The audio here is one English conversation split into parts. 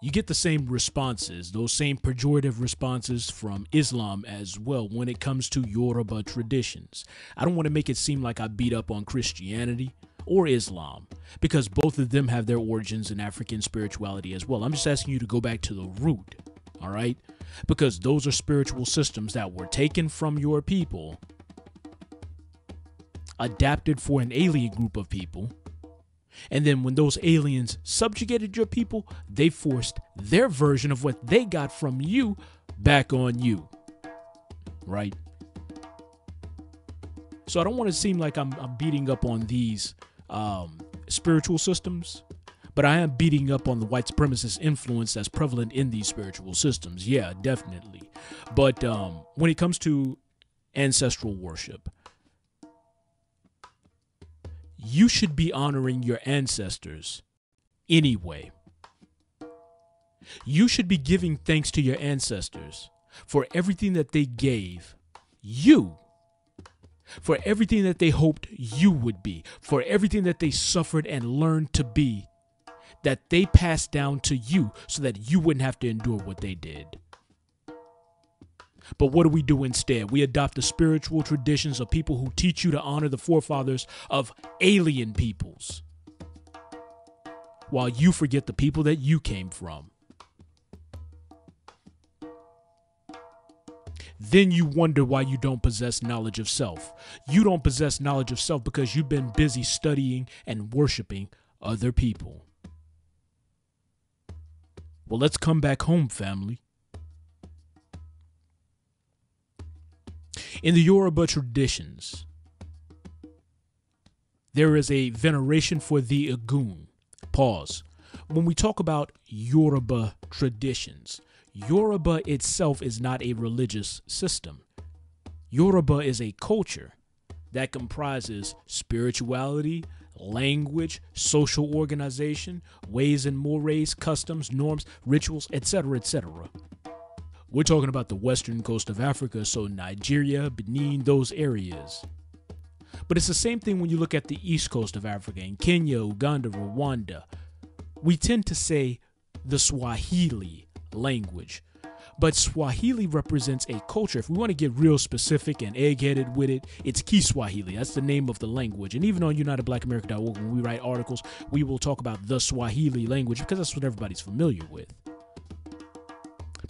You get the same responses, those same pejorative responses from Islam as well when it comes to Yoruba traditions. I don't want to make it seem like I beat up on Christianity or Islam, because both of them have their origins in African spirituality as well. I'm just asking you to go back to the root, all right? Because those are spiritual systems that were taken from your people, adapted for an alien group of people, and then when those aliens subjugated your people, they forced their version of what they got from you back on you, right? So I don't want to seem like I'm beating up on these spiritual systems, but I am beating up on the white supremacist influence that's prevalent in these spiritual systems. Yeah, definitely. But when it comes to ancestral worship, you should be honoring your ancestors anyway. You should be giving thanks to your ancestors for everything that they gave you, for everything that they hoped you would be, for everything that they suffered and learned to be, that they passed down to you so that you wouldn't have to endure what they did. But what do we do instead? We adopt the spiritual traditions of people who teach you to honor the forefathers of alien peoples, while you forget the people that you came from. Then you wonder why you don't possess knowledge of self. You don't possess knowledge of self because you've been busy studying and worshiping other people. Well, let's come back home, family. In the Yoruba traditions, there is a veneration for the Ogun. Pause. When we talk about Yoruba traditions, Yoruba itself is not a religious system. Yoruba is a culture that comprises spirituality, language, social organization, ways and mores, customs, norms, rituals, etc., etc. We're talking about the western coast of Africa, so Nigeria, Benin, those areas. But it's the same thing when you look at the east coast of Africa, in Kenya, Uganda, Rwanda. We tend to say the Swahili language, but Swahili represents a culture. If we want to get real specific and egg-headed with it, it's Kiswahili. That's the name of the language. And even on UnitedBlackAmerica.org, when we write articles, we will talk about the Swahili language because that's what everybody's familiar with.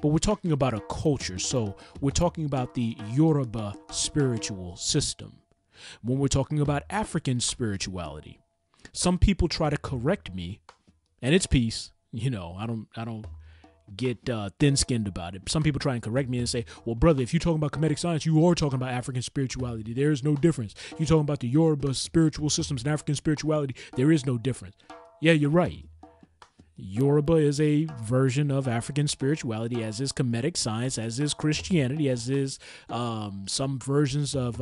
But we're talking about a culture, so we're talking about the Yoruba spiritual system. When we're talking about African spirituality, some people try to correct me, and it's peace. You know, I don't get thin-skinned about it. Some people try and correct me and say, well, brother, if you're talking about Kemetic science, you are talking about African spirituality. There is no difference. You're talking about the Yoruba spiritual systems and African spirituality. There is no difference. Yeah, you're right. Yoruba is a version of African spirituality, as is Kemetic science, as is Christianity, as is some versions of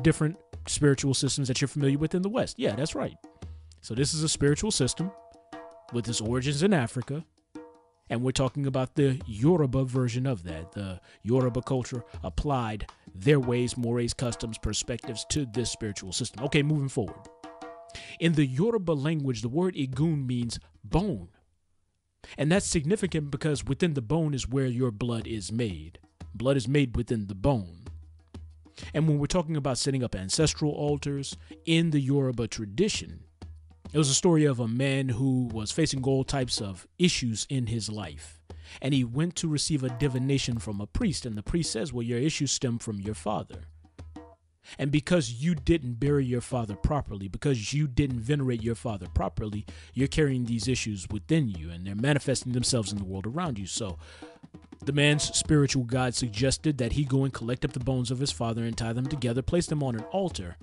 different spiritual systems that you're familiar with in the West. Yeah, that's right. So this is a spiritual system with its origins in Africa, and we're talking about the Yoruba version of that. The Yoruba culture applied their ways, mores, customs, perspectives to this spiritual system. Okay, moving forward. In the Yoruba language, the word Igun means bone. And that's significant because within the bone is where your blood is made. Blood is made within the bone. And when we're talking about setting up ancestral altars in the Yoruba tradition, it was a story of a man who was facing all types of issues in his life. And he went to receive a divination from a priest. And the priest says, well, your issues stem from your father. And because you didn't bury your father properly, because you didn't venerate your father properly, you're carrying these issues within you and they're manifesting themselves in the world around you. So the man's spiritual guide suggested that he go and collect up the bones of his father and tie them together, place them on an altar,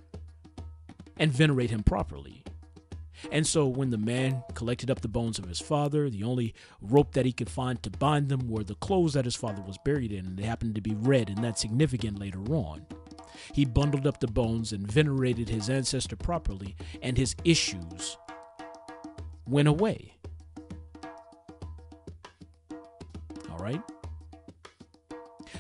and venerate him properly. And so when the man collected up the bones of his father, the only rope that he could find to bind them were the clothes that his father was buried in, and they happened to be red, and that's significant later on. He bundled up the bones and venerated his ancestor properly, and his issues went away. All right?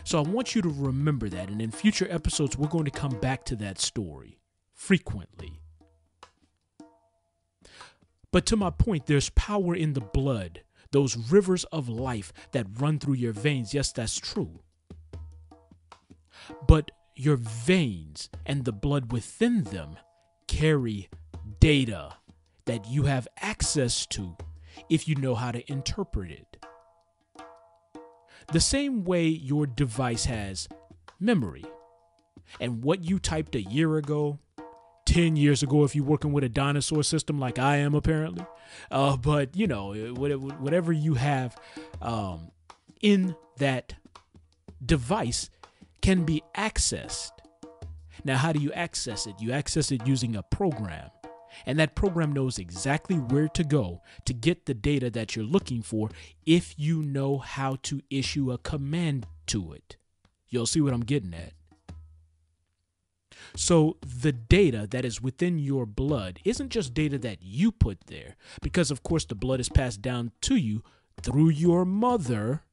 So I want you to remember that, and in future episodes, we're going to come back to that story frequently. But to my point, there's power in the blood, those rivers of life that run through your veins. Yes, that's true. But your veins and the blood within them carry data that you have access to if you know how to interpret it. The same way your device has memory, and what you typed a year ago, 10 years ago, if you're working with a dinosaur system like I am apparently, but you know, whatever you have in that device can be accessed. Now, how do you access it? You access it using a program, and that program knows exactly where to go to get the data that you're looking for if you know how to issue a command to it. You'll see what I'm getting at. So the data that is within your blood isn't just data that you put there, because of course the blood is passed down to you through your mother,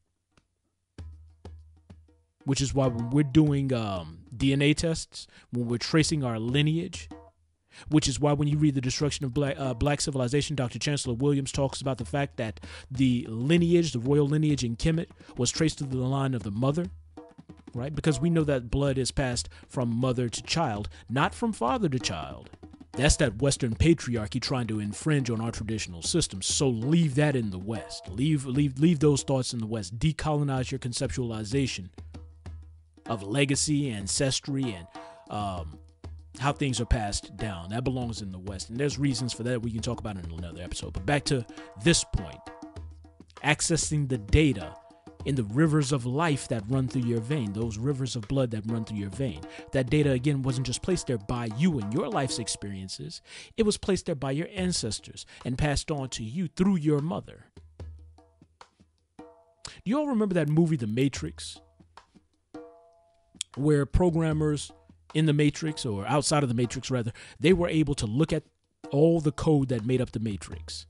which is why when we're doing DNA tests, when we're tracing our lineage, which is why when you read The Destruction of Black Civilization, Dr. Chancellor Williams talks about the fact that the lineage, the royal lineage in Kemet, was traced through the line of the mother. Right? Because we know that blood is passed from mother to child, not from father to child. That's that Western patriarchy trying to infringe on our traditional systems. So leave that in the West. Leave those thoughts in the West. Decolonize your conceptualization of legacy, ancestry, and how things are passed down. That belongs in the West. And there's reasons for that we can talk about in another episode. But back to this point. Accessing the data in the rivers of life that run through your vein, those rivers of blood that run through your vein. That data, again, wasn't just placed there by you and your life's experiences. It was placed there by your ancestors and passed on to you through your mother. Do you all remember that movie, The Matrix, where programmers in the Matrix, or outside of the Matrix rather, they were able to look at all the code that made up the Matrix?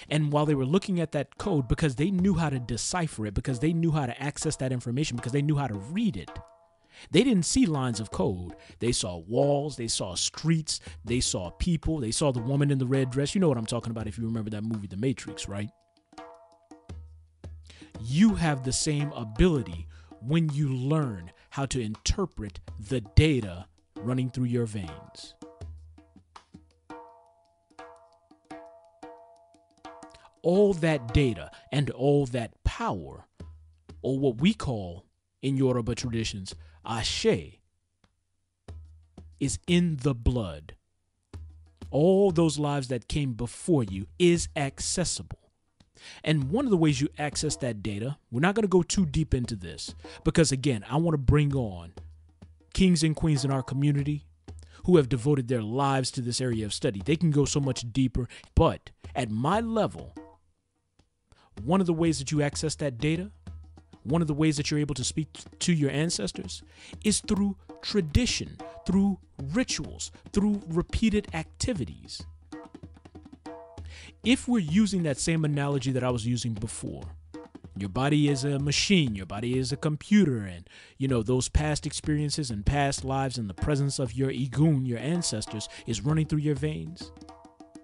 And while they were looking at that code, because they knew how to decipher it, because they knew how to access that information, because they knew how to read it, they didn't see lines of code. They saw walls, they saw streets, they saw people, they saw the woman in the red dress. You know what I'm talking about if you remember that movie, The Matrix, right? You have the same ability when you learn how to interpret the data running through your veins. All that data and all that power, or what we call in Yoruba traditions, ashe, is in the blood. All those lives that came before you is accessible. And one of the ways you access that data, we're not going to go too deep into this, because again, I want to bring on kings and queens in our community who have devoted their lives to this area of study. They can go so much deeper, but at my level, one of the ways that you access that data, one of the ways that you're able to speak to your ancestors is through tradition, through rituals, through repeated activities. If we're using that same analogy that I was using before, your body is a machine, your body is a computer, and you know, those past experiences and past lives and the presence of your Igun, your ancestors, is running through your veins.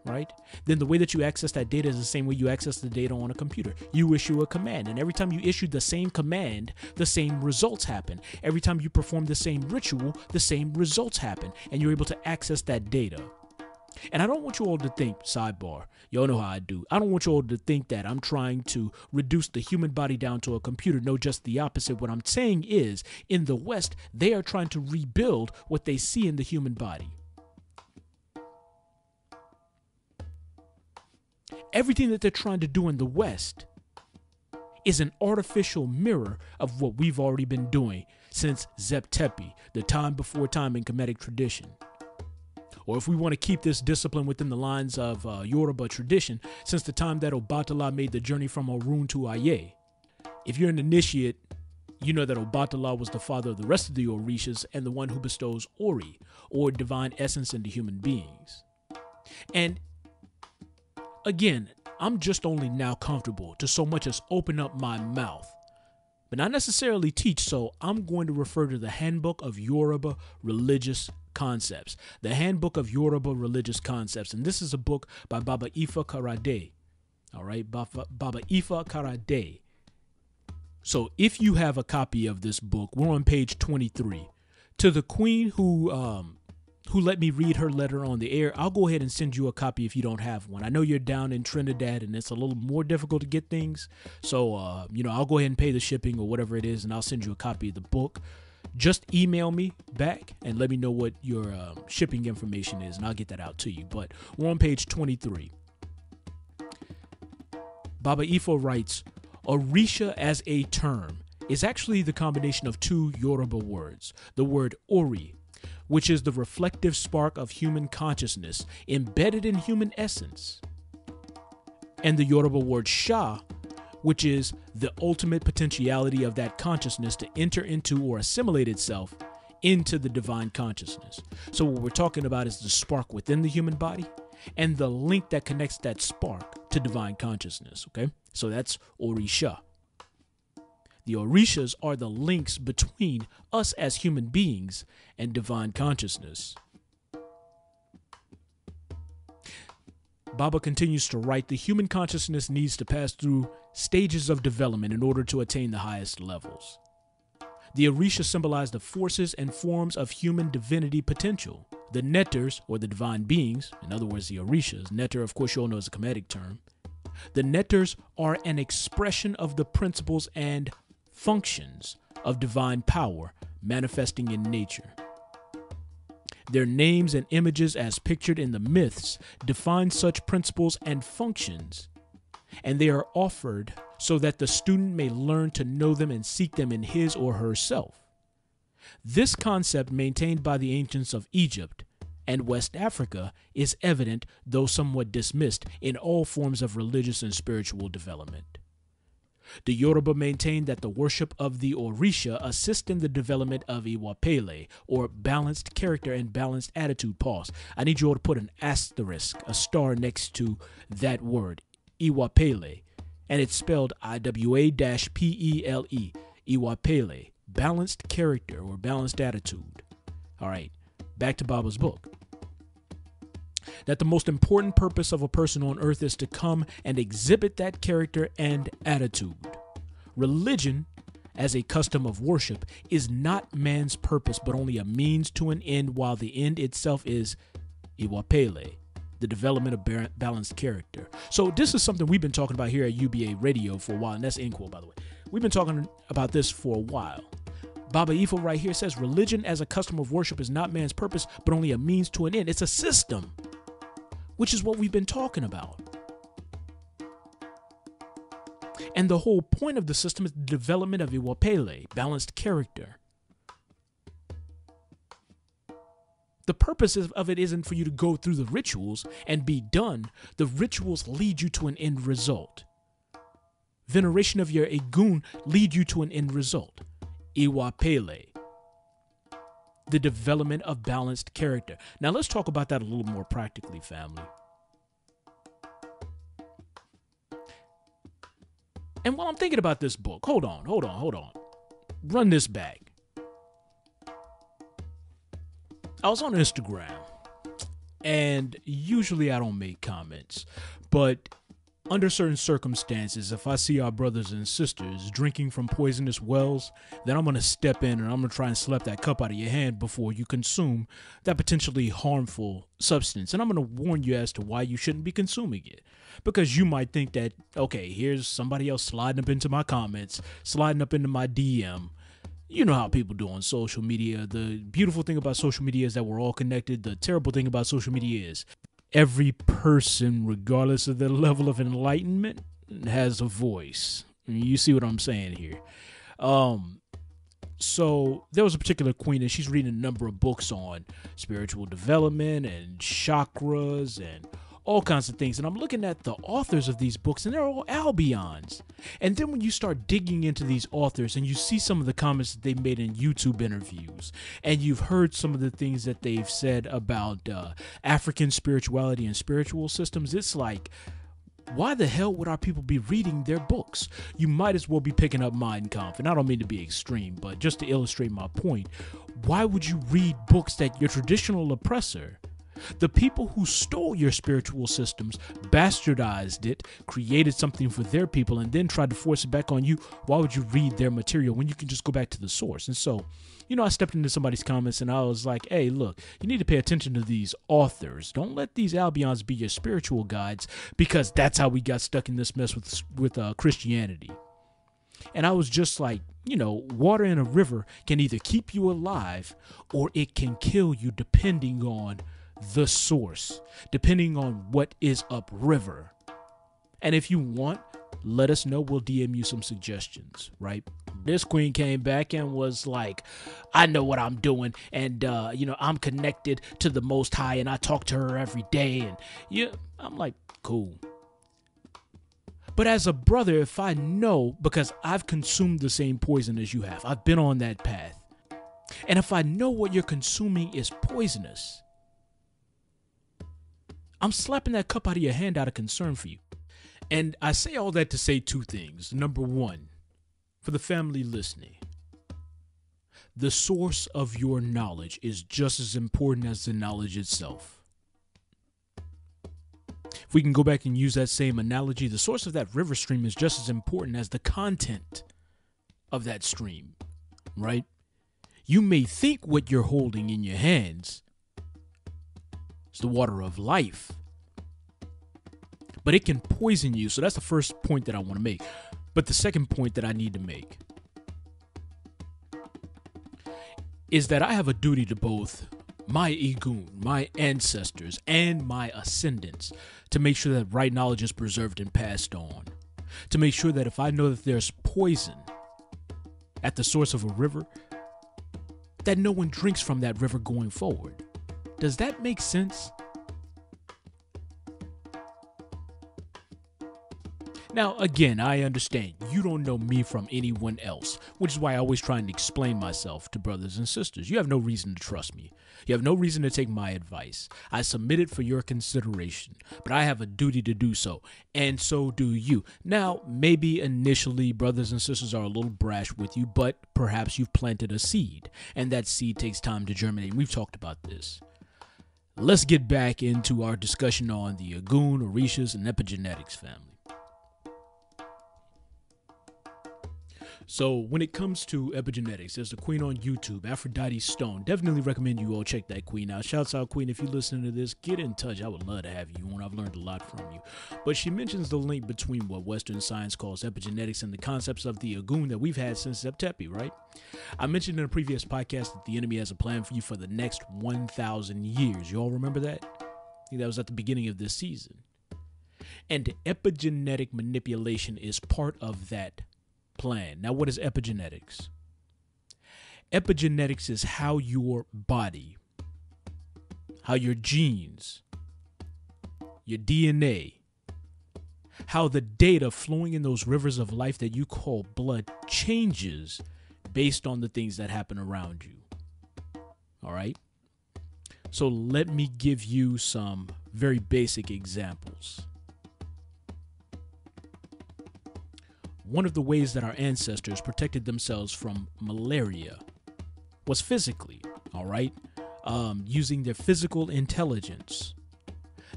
Right? Then the way that you access that data is the same way you access the data on a computer. You issue a command, and every time you issue the same command, the same results happen. Every time you perform the same ritual, the same results happen, and you're able to access that data. And I don't want you all to think, sidebar, y'all know how I do. I don't want you all to think that I'm trying to reduce the human body down to a computer. No, just the opposite. What I'm saying is, in the West, they are trying to rebuild what they see in the human body. Everything that they're trying to do in the West is an artificial mirror of what we've already been doing since Zep Tepi, the time before time in Kemetic tradition. Or if we want to keep this discipline within the lines of Yoruba tradition, since the time that Obatala made the journey from Orun to Aye. If you're an initiate, you know that Obatala was the father of the rest of the Orishas and the one who bestows Ori, or divine essence, into human beings. And again, I'm just only now comfortable to so much as open up my mouth, but not necessarily teach, so I'm going to refer to the Handbook of Yoruba Religious Concepts, the Handbook of Yoruba Religious Concepts. And this is a book by Baba Ifa Karade. All right, Baba Ifa Karade. So if you have a copy of this book, we're on page 23. To the queen who let me read her letter on the air, I'll go ahead and send you a copy if you don't have one. I know you're down in Trinidad and it's a little more difficult to get things. So, I'll go ahead and pay the shipping or whatever it is, and I'll send you a copy of the book. Just email me back and let me know what your shipping information is, and I'll get that out to you. But we're on page 23. Baba Ifo writes, Orisha as a term is actually the combination of two Yoruba words. The word Ori, which is the reflective spark of human consciousness embedded in human essence, and the Yoruba word Sha, which is the ultimate potentiality of that consciousness to enter into or assimilate itself into the divine consciousness. So what we're talking about is the spark within the human body and the link that connects that spark to divine consciousness, okay? So that's Orisha. The Orishas are the links between us as human beings and divine consciousness. Baba continues to write, the human consciousness needs to pass through stages of development in order to attain the highest levels. The Orisha symbolize the forces and forms of human divinity potential. The Netters, or the divine beings, in other words, the Orishas, Netter, of course, you all know is a Kemetic term. The Netters are an expression of the principles and functions of divine power manifesting in nature. Their names and images as pictured in the myths define such principles and functions, and they are offered so that the student may learn to know them and seek them in his or herself. This concept, maintained by the ancients of Egypt and West Africa, is evident, though somewhat dismissed, in all forms of religious and spiritual development. The Yoruba maintain that the worship of the Orisha assists in the development of Iwapele, or balanced character and balanced attitude. Pause. I need you all to put an asterisk, a star next to that word, Iwapele, and it's spelled Iwapele, Iwapele, balanced character or balanced attitude. All right, back to Baba's book. That the most important purpose of a person on earth is to come and exhibit that character and attitude. Religion, as a custom of worship, is not man's purpose, but only a means to an end, while the end itself is Iwapele, the development of balanced character. So this is something we've been talking about here at UBA Radio for a while, and that's in quote, by the way. We've been talking about this for a while. Baba Ifo right here says, religion as a custom of worship is not man's purpose, but only a means to an end. It's a system, which is what we've been talking about. And the whole point of the system is the development of Iwapele, balanced character. The purpose of it isn't for you to go through the rituals and be done. The rituals lead you to an end result. Veneration of your Egun lead you to an end result. Iwapele, the development of balanced character. Now let's talk about that a little more practically, family. And while I'm thinking about this book, hold on. Run this back. I was on Instagram, and usually I don't make comments, but under certain circumstances, if I see our brothers and sisters drinking from poisonous wells, then I'm going to step in and I'm going to try and slap that cup out of your hand before you consume that potentially harmful substance. And I'm going to warn you as to why you shouldn't be consuming it. Because you might think that, okay, here's somebody else sliding up into my comments, sliding up into my DM. You know how people do on social media. The beautiful thing about social media is that we're all connected. The terrible thing about social media is every person, regardless of their level of enlightenment, has a voice. You see what I'm saying here? So there was a particular queen, and she's reading a number of books on spiritual development and chakras and all kinds of things. And I'm looking at the authors of these books, and they're all Albions. And then when you start digging into these authors and you see some of the comments that they made in YouTube interviews, and you've heard some of the things that they've said about African spirituality and spiritual systems, it's like, why the hell would our people be reading their books? You might as well be picking up Mein Kampf. And I don't mean to be extreme, but just to illustrate my point, why would you read books that your traditional oppressor, the people who stole your spiritual systems, bastardized it, created something for their people, and then tried to force it back on you? Why would you read their material when you can just go back to the source? And so, I stepped into somebody's comments and I was like, hey, look, you need to pay attention to these authors. Don't let these Albions be your spiritual guides, because that's how we got stuck in this mess with Christianity. And I was just like, water in a river can either keep you alive or it can kill you, depending on the source, depending on what is upriver. And if you want, let us know. We'll DM you some suggestions, right? This queen came back and was like, I know what I'm doing. And, I'm connected to the Most High and I talk to her every day. And I'm like, cool. But as a brother, if I know, because I've consumed the same poison as you have, I've been on that path. And if I know what you're consuming is poisonous, I'm slapping that cup out of your hand out of concern for you. And I say all that to say two things. Number one, for the family listening, the source of your knowledge is just as important as the knowledge itself. If we can go back and use that same analogy, the source of that river stream is just as important as the content of that stream, right? You may think what you're holding in your hands is the water of life, but it can poison you. So that's the first point that I want to make. But the second point that I need to make is that I have a duty to both my Igun, my ancestors, and my ascendants to make sure that right knowledge is preserved and passed on. To make sure that if I know that there's poison at the source of a river, that no one drinks from that river going forward. Does that make sense? Now, again, I understand you don't know me from anyone else, which is why I always try and explain myself to brothers and sisters. You have no reason to trust me. You have no reason to take my advice. I submit it for your consideration, but I have a duty to do so, and so do you. Now, maybe initially brothers and sisters are a little brash with you, but perhaps you've planted a seed, and that seed takes time to germinate. We've talked about this. Let's get back into our discussion on the Ogun, Orishas, and epigenetics family. So when it comes to epigenetics, there's a queen on YouTube, Aphrodite Stone. Definitely recommend you all check that queen out. Shouts out, queen, if you're listening to this, get in touch. I would love to have you on. I've learned a lot from you. But she mentions the link between what Western science calls epigenetics and the concepts of the Ogun that we've had since Septepi, right? I mentioned in a previous podcast that the enemy has a plan for you for the next 1,000 years. You all remember that? I think that was at the beginning of this season. And epigenetic manipulation is part of that plan. Now, what is epigenetics? Epigenetics is how your body, how your genes, your DNA, how the data flowing in those rivers of life that you call blood changes based on the things that happen around you. All right? So let me give you some very basic examples. One of the ways that our ancestors protected themselves from malaria was physically, all right? Using their physical intelligence.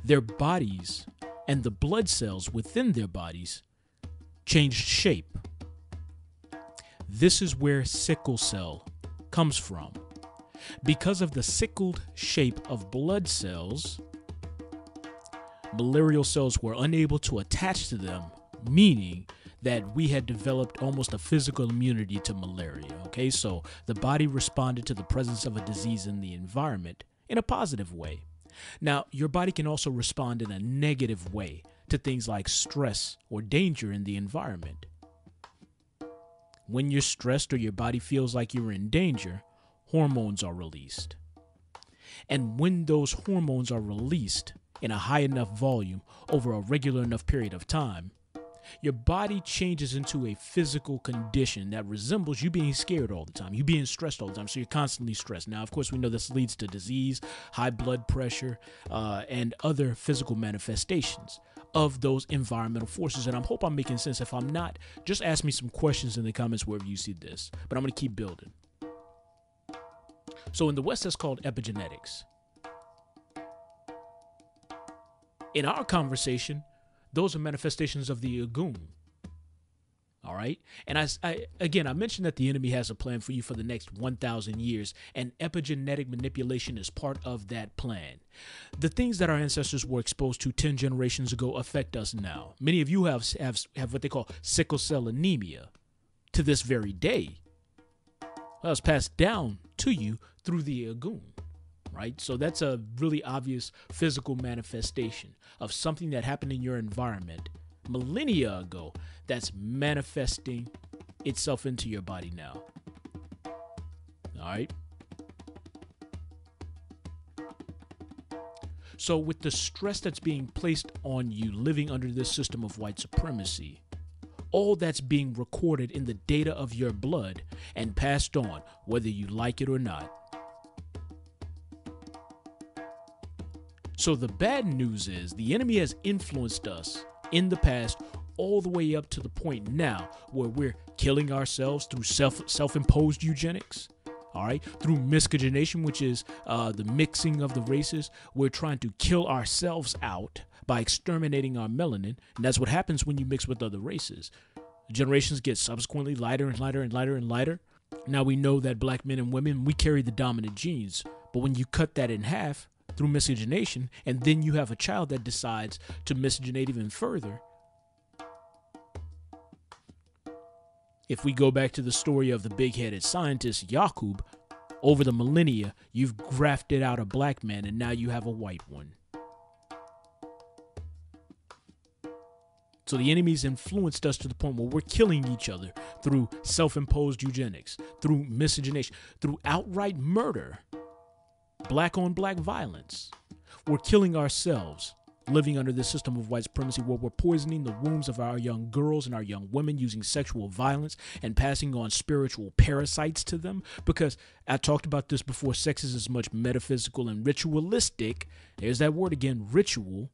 Their bodies and the blood cells within their bodies changed shape. This is where sickle cell comes from. Because of the sickled shape of blood cells, malarial cells were unable to attach to them, meaning that we had developed almost a physical immunity to malaria, okay? So the body responded to the presence of a disease in the environment in a positive way. Now, your body can also respond in a negative way to things like stress or danger in the environment. When you're stressed or your body feels like you're in danger, hormones are released. And when those hormones are released in a high enough volume over a regular enough period of time, your body changes into a physical condition that resembles you being scared all the time, you being stressed all the time, so you're constantly stressed. Now, of course, we know this leads to disease, high blood pressure, and other physical manifestations. of those environmental forces. And I hope I'm making sense. If I'm not, just ask me some questions in the comments wherever you see this. But I'm going to keep building. So in the West, that's called epigenetics. In our conversation, those are manifestations of the Ogun. All right. And I mentioned that the enemy has a plan for you for the next 1,000 years, and epigenetic manipulation is part of that plan. The things that our ancestors were exposed to 10 generations ago affect us now. Many of you have what they call sickle cell anemia to this very day. Well, it's passed down to you through the Ogun. Right? So that's a really obvious physical manifestation of something that happened in your environment millennia ago that's manifesting itself into your body now. All right. So with the stress that's being placed on you living under this system of white supremacy, all that's being recorded in the data of your blood and passed on, whether you like it or not. So the bad news is the enemy has influenced us in the past all the way up to the point now where we're killing ourselves through self-imposed eugenics, all right, through miscegenation, which is the mixing of the races. We're trying to kill ourselves out by exterminating our melanin, and that's what happens when you mix with other races. Generations get subsequently lighter and lighter and lighter and lighter. Now we know that black men and women, we carry the dominant genes, but when you cut that in half through miscegenation, and then you have a child that decides to miscegenate even further. If we go back to the story of the big-headed scientist Yakub, over the millennia, you've grafted out a black man, and now you have a white one. So the enemy's influenced us to the point where we're killing each other through self-imposed eugenics, through miscegenation, through outright murder. Black on black violence. We're killing ourselves living under this system of white supremacy where we're poisoning the wombs of our young girls and our young women using sexual violence and passing on spiritual parasites to them. Because I talked about this before, sex is as much metaphysical and ritualistic. There's that word again, ritual,